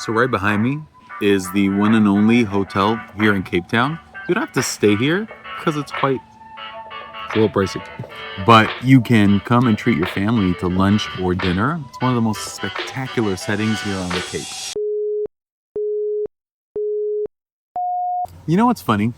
So right behind me is the one and only hotel here in Cape Town. You don't have to stay here because it's a little pricey. But you can come and treat your family to lunch or dinner. It's one of the most spectacular settings here on the Cape. You know what's funny?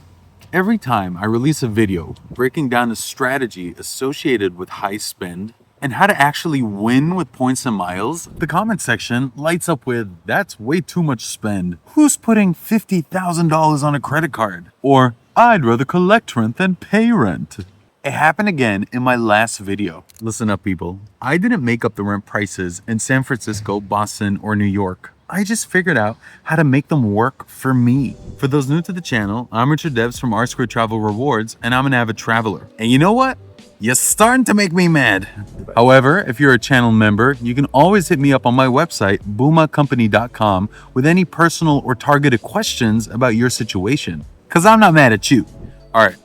Every time I release a video breaking down a strategy associated with high spend and how to actually win with points and miles, the comment section lights up with, "That's way too much spend. Who's putting $50,000 on a credit card?" Or, "I'd rather collect rent than pay rent." It happened again in my last video. Listen up, people. I didn't make up the rent prices in San Francisco, Boston, or New York. I just figured out how to make them work for me. For those new to the channel, I'm Richard Devs from R2 Travel Rewards, and I'm an avid traveler. And you know what? You're starting to make me mad. However, if you're a channel member, you can always hit me up on my website, boomacompany.com, with any personal or targeted questions about your situation. Because I'm not mad at you. All right,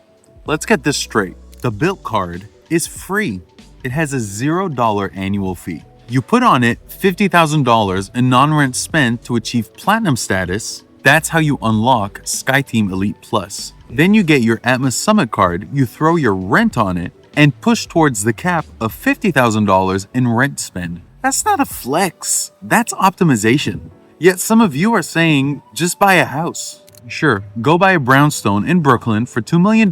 let's get this straight. The Bilt card is free. It has a $0 annual fee. You put on it $50,000 in non-rent spend to achieve platinum status. That's how you unlock SkyTeam Elite Plus. Then you get your Atmos Summit card, you throw your rent on it, and push towards the cap of $50,000 in rent spend. That's not a flex, that's optimization. Yet some of you are saying, just buy a house. Sure, go buy a brownstone in Brooklyn for $2 million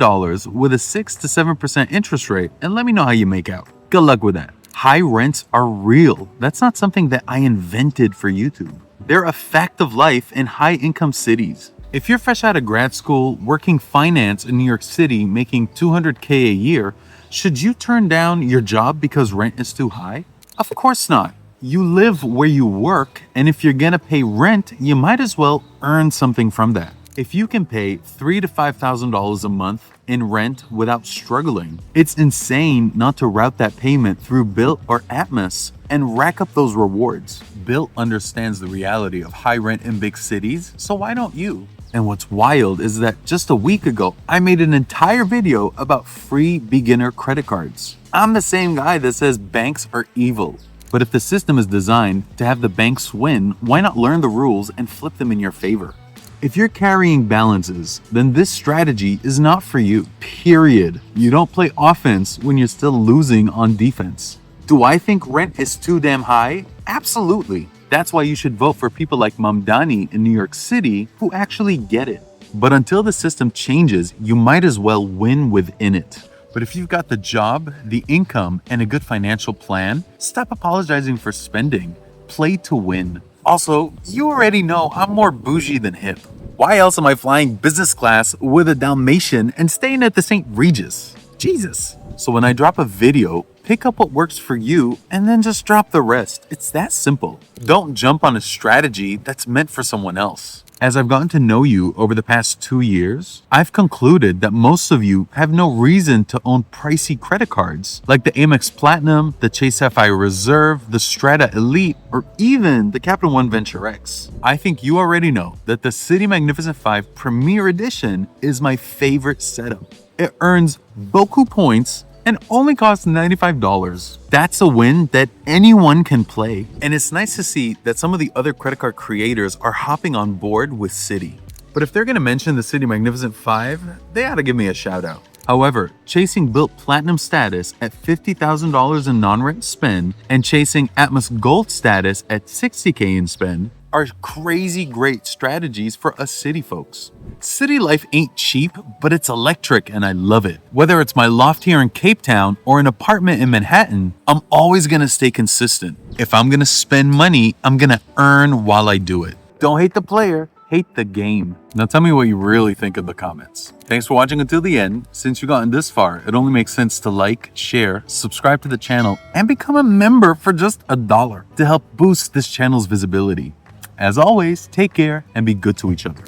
with a 6 to 7% interest rate and let me know how you make out. Good luck with that. High rents are real. That's not something that I invented for YouTube. They're a fact of life in high-income cities. If you're fresh out of grad school, working finance in New York City, making $200K a year, should you turn down your job because rent is too high? Of course not. You live where you work, and if you're gonna pay rent, you might as well earn something from that. If you can pay $3,000 to $5,000 a month in rent without struggling, it's insane not to route that payment through Bilt or Atmos and rack up those rewards. Bilt understands the reality of high rent in big cities, so why don't you? And what's wild is that just a week ago, I made an entire video about free beginner credit cards. I'm the same guy that says banks are evil. But if the system is designed to have the banks win, why not learn the rules and flip them in your favor? If you're carrying balances, then this strategy is not for you, period. You don't play offense when you're still losing on defense. Do I think rent is too damn high? Absolutely. That's why you should vote for people like Mamdani in New York City who actually get it. But until the system changes, you might as well win within it. But if you've got the job, the income, and a good financial plan, stop apologizing for spending. Play to win. Also, you already know I'm more bougie than hip. Why else am I flying business class with a Dalmatian and staying at the St. Regis? Jesus. So when I drop a video, pick up what works for you and then just drop the rest. It's that simple. Don't jump on a strategy that's meant for someone else. As I've gotten to know you over the past 2 years, I've concluded that most of you have no reason to own pricey credit cards like the Amex Platinum, the Chase Sapphire Reserve, the Strata Elite, or even the Capital One Venture X. I think you already know that the City Magnificent 5 Premier Edition is my favorite setup. It earns Boku points and only costs $95. That's a win that anyone can play. And it's nice to see that some of the other credit card creators are hopping on board with Citi. But if they're gonna mention the Citi Magnificent 5, they ought to give me a shout out. However, chasing Bilt Platinum status at $50,000 in non-rent spend and chasing Atmos Gold status at $60K in spend are crazy great strategies for us city folks. City life ain't cheap, but it's electric and I love it. Whether it's my loft here in Cape Town or an apartment in Manhattan, I'm always gonna stay consistent. If I'm gonna spend money, I'm gonna earn while I do it. Don't hate the player, hate the game. Now tell me what you really think in the comments. Thanks for watching until the end. Since you've gotten this far, it only makes sense to like, share, subscribe to the channel, and become a member for just $1 to help boost this channel's visibility. As always, take care and be good to each other.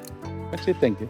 Actually, thank you.